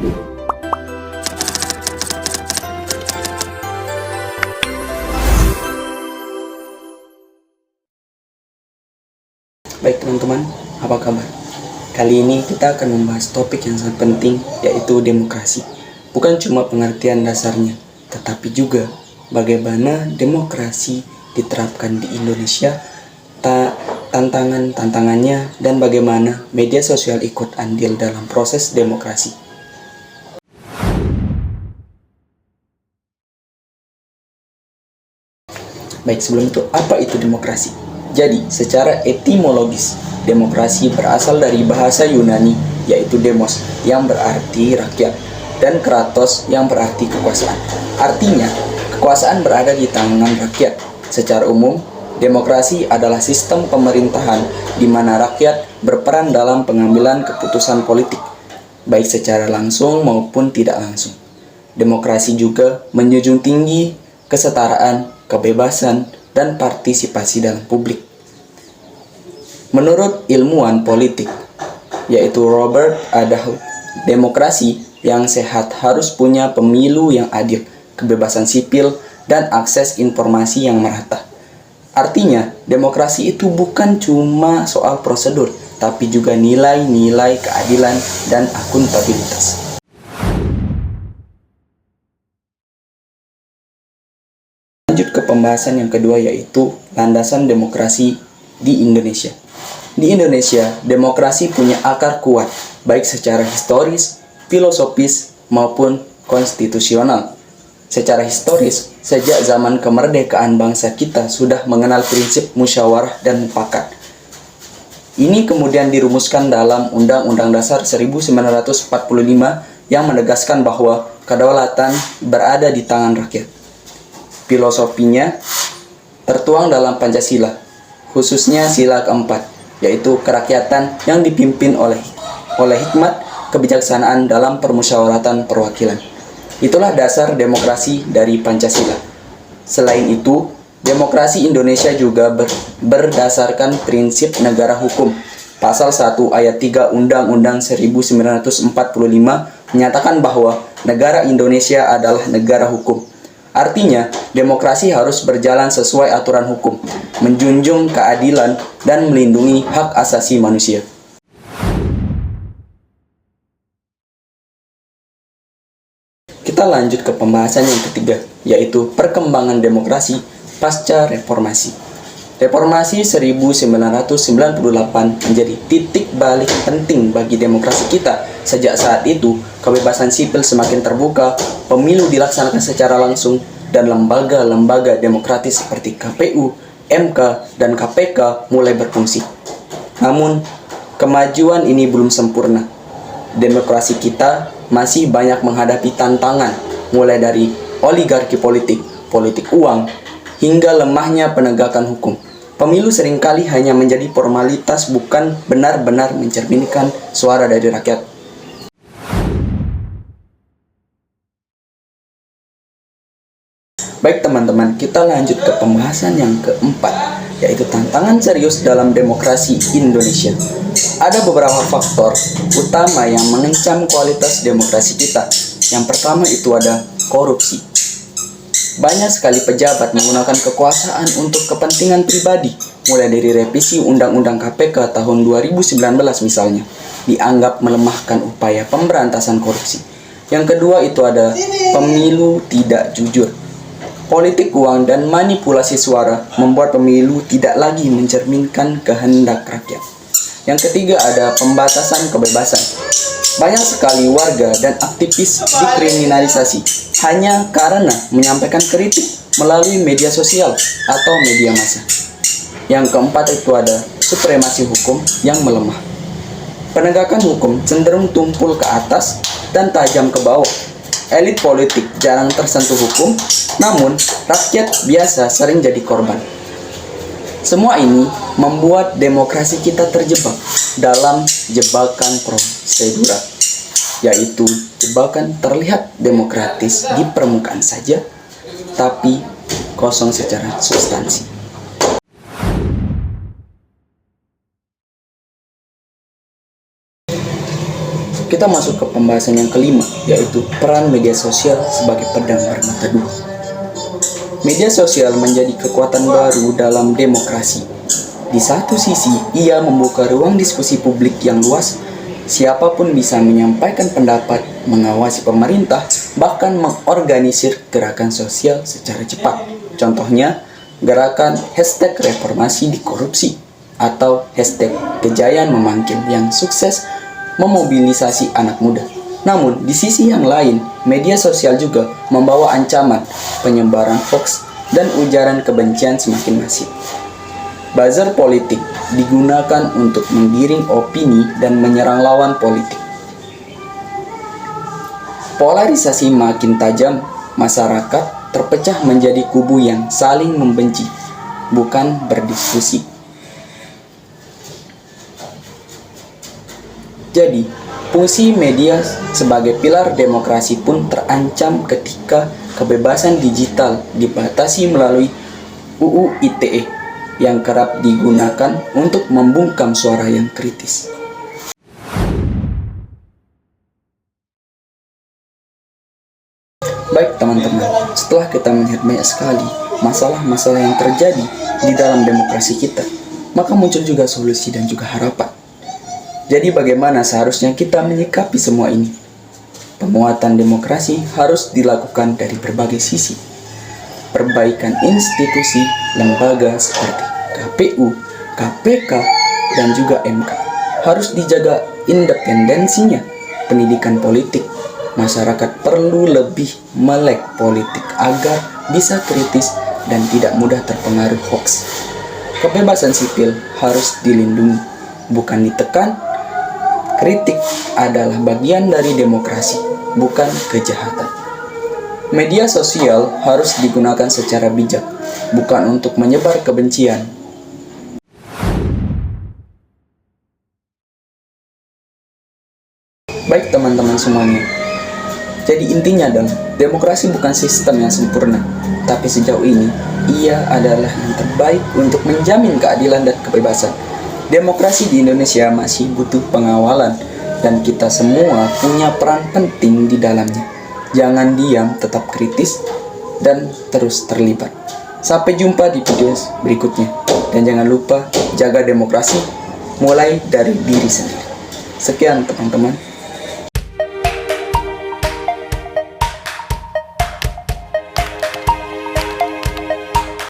Baik teman-teman, apa kabar? Kali ini kita akan membahas topik yang sangat penting, yaitu demokrasi. Bukan cuma pengertian dasarnya, tetapi juga bagaimana demokrasi diterapkan di Indonesia, tantangannya, dan bagaimana media sosial ikut andil dalam proses demokrasi. Baik, sebelum itu, apa itu demokrasi? Jadi, secara etimologis, demokrasi berasal dari bahasa Yunani, yaitu demos, yang berarti rakyat, dan kratos, yang berarti kekuasaan. Artinya, kekuasaan berada di tangan rakyat. Secara umum, demokrasi adalah sistem pemerintahan di mana rakyat berperan dalam pengambilan keputusan politik, baik secara langsung maupun tidak langsung. Demokrasi juga menjunjung tinggi kesetaraan, kebebasan, dan partisipasi dalam publik. Menurut ilmuwan politik, yaitu Robert Adahud, demokrasi yang sehat harus punya pemilu yang adil, kebebasan sipil, dan akses informasi yang merata. Artinya, demokrasi itu bukan cuma soal prosedur, tapi juga nilai-nilai keadilan dan akuntabilitas. Lanjut ke pembahasan yang kedua, yaitu landasan demokrasi di Indonesia. Di Indonesia, demokrasi punya akar kuat, baik secara historis, filosofis, maupun konstitusional. Secara historis, sejak zaman kemerdekaan bangsa kita sudah mengenal prinsip musyawarah dan mufakat. Ini kemudian dirumuskan dalam Undang-Undang Dasar 1945 yang menegaskan bahwa kedaulatan berada di tangan rakyat. Filosofinya tertuang dalam Pancasila, khususnya sila keempat, yaitu kerakyatan yang dipimpin oleh hikmat kebijaksanaan dalam permusyawaratan perwakilan. Itulah dasar demokrasi dari Pancasila. Selain itu, demokrasi Indonesia juga berdasarkan prinsip negara hukum. Pasal 1 ayat 3 Undang-Undang 1945 menyatakan bahwa negara Indonesia adalah negara hukum. Artinya, demokrasi harus berjalan sesuai aturan hukum, menjunjung keadilan, dan melindungi hak asasi manusia. Kita lanjut ke pembahasan yang ketiga, yaitu perkembangan demokrasi pasca reformasi. Reformasi 1998 menjadi titik balik penting bagi demokrasi kita. Sejak saat itu, kebebasan sipil semakin terbuka, pemilu dilaksanakan secara langsung, dan lembaga-lembaga demokratis seperti KPU, MK, dan KPK mulai berfungsi. Namun, kemajuan ini belum sempurna. Demokrasi kita masih banyak menghadapi tantangan, mulai dari oligarki politik, politik uang, hingga lemahnya penegakan hukum. Pemilu seringkali hanya menjadi formalitas, bukan benar-benar mencerminkan suara dari rakyat. Baik teman-teman, kita lanjut ke pembahasan yang keempat, yaitu tantangan serius dalam demokrasi Indonesia. Ada beberapa faktor utama yang mengancam kualitas demokrasi kita. Yang pertama itu ada korupsi. Banyak sekali pejabat menggunakan kekuasaan untuk kepentingan pribadi, mulai dari revisi Undang-Undang KPK tahun 2019 misalnya, dianggap melemahkan upaya pemberantasan korupsi. Yang kedua itu ada pemilu tidak jujur. Politik uang dan manipulasi suara membuat pemilu tidak lagi mencerminkan kehendak rakyat. Yang ketiga ada pembatasan kebebasan. Banyak sekali warga dan aktivis dikriminalisasi hanya karena menyampaikan kritik melalui media sosial atau media massa. Yang keempat itu ada supremasi hukum yang melemah. Penegakan hukum cenderung tumpul ke atas dan tajam ke bawah. Elit politik jarang tersentuh hukum, namun rakyat biasa sering jadi korban. Semua ini membuat demokrasi kita terjebak dalam jebakan prosedural, yaitu jebakan terlihat demokratis di permukaan saja, tapi kosong secara substansi. kita masuk ke pembahasan yang kelima, yaitu peran media sosial sebagai pedang bermata dua. Media sosial menjadi kekuatan baru dalam demokrasi. Di satu sisi, ia membuka ruang diskusi publik yang luas. Siapapun bisa menyampaikan pendapat, mengawasi pemerintah, bahkan mengorganisir gerakan sosial secara cepat. Contohnya, gerakan #reformasi di korupsi atau #kejayaan memanggil yang sukses memobilisasi anak muda. Namun, di sisi yang lain, media sosial juga membawa ancaman penyebaran hoaks dan ujaran kebencian semakin masif. Buzzer politik digunakan untuk menggiring opini dan menyerang lawan politik. Polarisasi makin tajam, masyarakat terpecah menjadi kubu yang saling membenci, bukan berdiskusi. Jadi, fungsi media sebagai pilar demokrasi pun terancam ketika kebebasan digital dibatasi melalui UU ITE yang kerap digunakan untuk membungkam suara yang kritis. Baik teman-teman, setelah kita melihat banyak sekali masalah-masalah yang terjadi di dalam demokrasi kita, maka muncul juga solusi dan juga harapan. Jadi bagaimana seharusnya kita menyikapi semua ini? Penguatan demokrasi harus dilakukan dari berbagai sisi. Perbaikan institusi, lembaga seperti KPU, KPK, dan juga MK harus dijaga independensinya. Pendidikan politik, masyarakat perlu lebih melek politik agar bisa kritis dan tidak mudah terpengaruh hoaks. Kebebasan sipil harus dilindungi, bukan ditekan. Kritik adalah bagian dari demokrasi, bukan kejahatan. Media sosial harus digunakan secara bijak, bukan untuk menyebar kebencian. Baik teman-teman semuanya, jadi intinya adalah demokrasi bukan sistem yang sempurna, tapi sejauh ini ia adalah yang terbaik untuk menjamin keadilan dan kebebasan. Demokrasi di Indonesia masih butuh pengawalan dan kita semua punya peran penting di dalamnya. Jangan diam, tetap kritis, dan terus terlibat. Sampai jumpa di video berikutnya. Dan jangan lupa jaga demokrasi mulai dari diri sendiri. Sekian teman-teman.